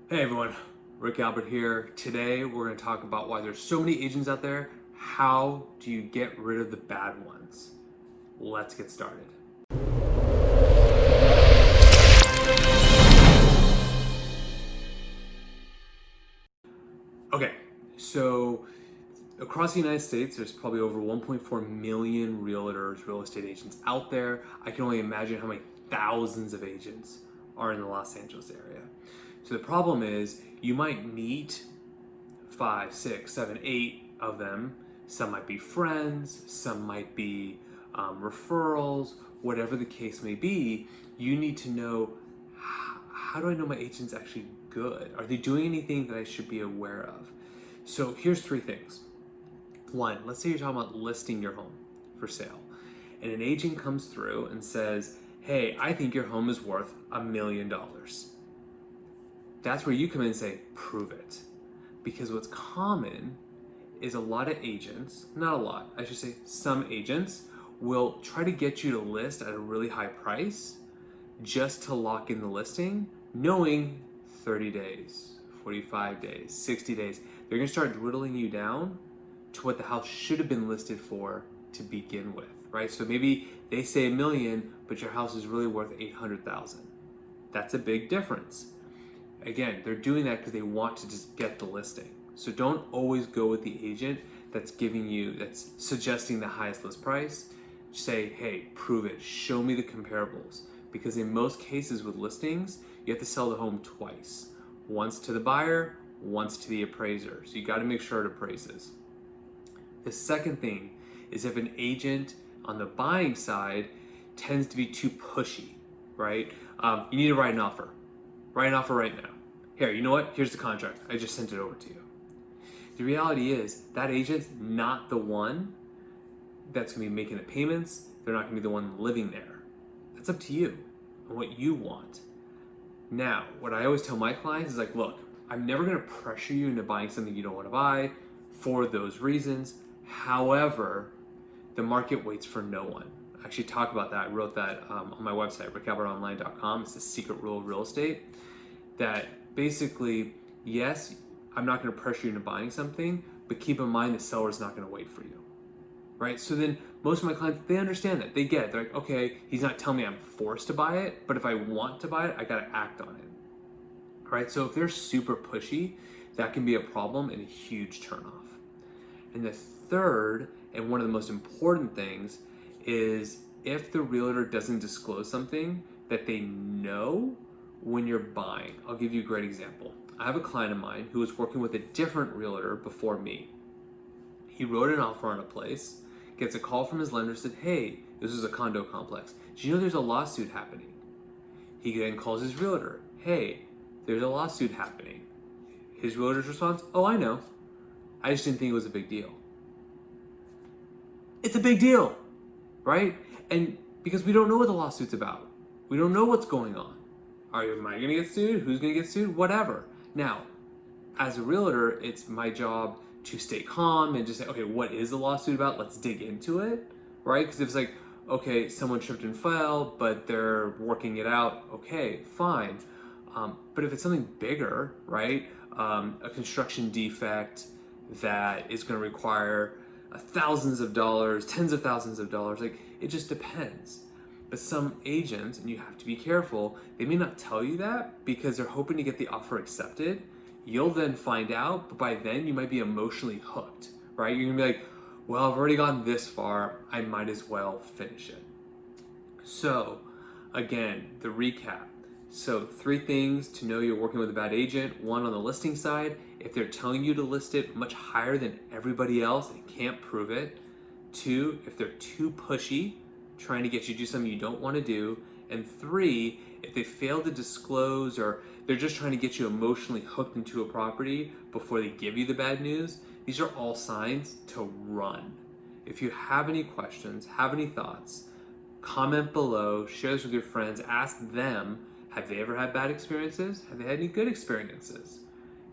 Hey everyone, Rick Albert here. Today we're going to talk about why there's so many agents out there. How do you get rid of the bad ones? Let's get started. Okay, so across the United States, there's probably over 1.4 million realtors, real estate agents out there. I can only imagine how many thousands of agents are in the Los Angeles area. So the problem is you might meet 5, 6, 7, 8 of them. Some might be friends, some might be referrals, whatever the case may be. You need to know, how do I know my agent's actually good? Are they doing anything that I should be aware of? So here's 3 things. 1, let's say you're talking about listing your home for sale, and an agent comes through and says, hey, I think your home is worth $1 million. That's where you come in and say, prove it. Because what's common is a lot of agents, not a lot, I should say some agents, will try to get you to list at a really high price just to lock in the listing, knowing 30 days, 45 days, 60 days, they're gonna start dwindling you down to what the house should have been listed for to begin with, right? So maybe they say $1 million, but your house is really worth $800,000. That's a big difference. Again, they're doing that because they want to just get the listing. So don't always go with the agent that's suggesting the highest list price. Say, hey, prove it, show me the comparables. Because in most cases with listings, you have to sell the home twice. Once to the buyer, once to the appraiser. So you gotta make sure it appraises. The second thing is if an agent on the buying side tends to be too pushy, right? You need to write an offer. Write an offer right now. Here, you know what? Here's the contract. I just sent it over to you. The reality is that agent's not the one that's gonna be making the payments. They're not gonna be the one living there. That's up to you and what you want. Now, what I always tell my clients is like, look, I'm never gonna pressure you into buying something you don't wanna buy for those reasons. However, the market waits for no one. I actually talk about that. I wrote that on my website, rickalbertonline.com. It's the secret rule of real estate. That basically, yes, I'm not going to pressure you into buying something, but keep in mind the seller's not going to wait for you, right? So then most of my clients, they understand that. They get it. They're like, okay, he's not telling me I'm forced to buy it, but if I want to buy it, I got to act on it, right? So if they're super pushy, that can be a problem and a huge turnoff. And the third, and one of the most important things, is if the realtor doesn't disclose something that they know when you're buying. I'll give you a great example. I have a client of mine who was working with a different realtor before me. He wrote an offer on a place, gets a call from his lender, said, hey, this is a condo complex. Do you know there's a lawsuit happening? He then calls his realtor, hey, there's a lawsuit happening. His realtor's response, oh, I know. I just didn't think it was a big deal. It's a big deal, right? And because we don't know what the lawsuit's about. We don't know what's going on. Am I gonna get sued? Who's gonna get sued? Whatever. Now, as a realtor, it's my job to stay calm and just say, okay, what is the lawsuit about? Let's dig into it, right? Because if it's like, okay, someone tripped and fell, but they're working it out, okay, fine. But if it's something bigger, right? A construction defect that is gonna require thousands of dollars, tens of thousands of dollars, like it just depends. But some agents, and you have to be careful, they may not tell you that because they're hoping to get the offer accepted. You'll then find out, but by then you might be emotionally hooked, right? You're gonna be like, well, I've already gone this far, I might as well finish it. So again, the recap. So 3 things to know you're working with a bad agent. 1, on the listing side, if they're telling you to list it much higher than everybody else and can't prove it. 2, if they're too pushy, trying to get you to do something you don't want to do. And 3, if they fail to disclose or they're just trying to get you emotionally hooked into a property before they give you the bad news, these are all signs to run. If you have any questions, have any thoughts, comment below, share this with your friends, ask them, have they ever had bad experiences? Have they had any good experiences?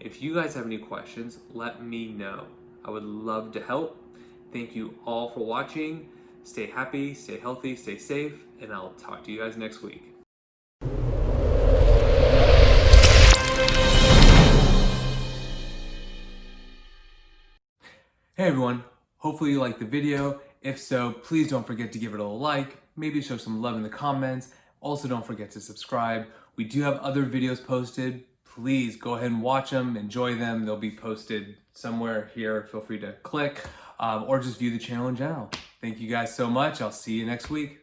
If you guys have any questions, let me know. I would love to help. Thank you all for watching. Stay happy, stay healthy, stay safe, and I'll talk to you guys next week. Hey everyone, hopefully you liked the video. If so, please don't forget to give it a like, maybe show some love in the comments. Also don't forget to subscribe. We do have other videos posted. Please go ahead and watch them, enjoy them. They'll be posted somewhere here. Feel free to click or just view the channel in general. Thank you guys so much. I'll see you next week.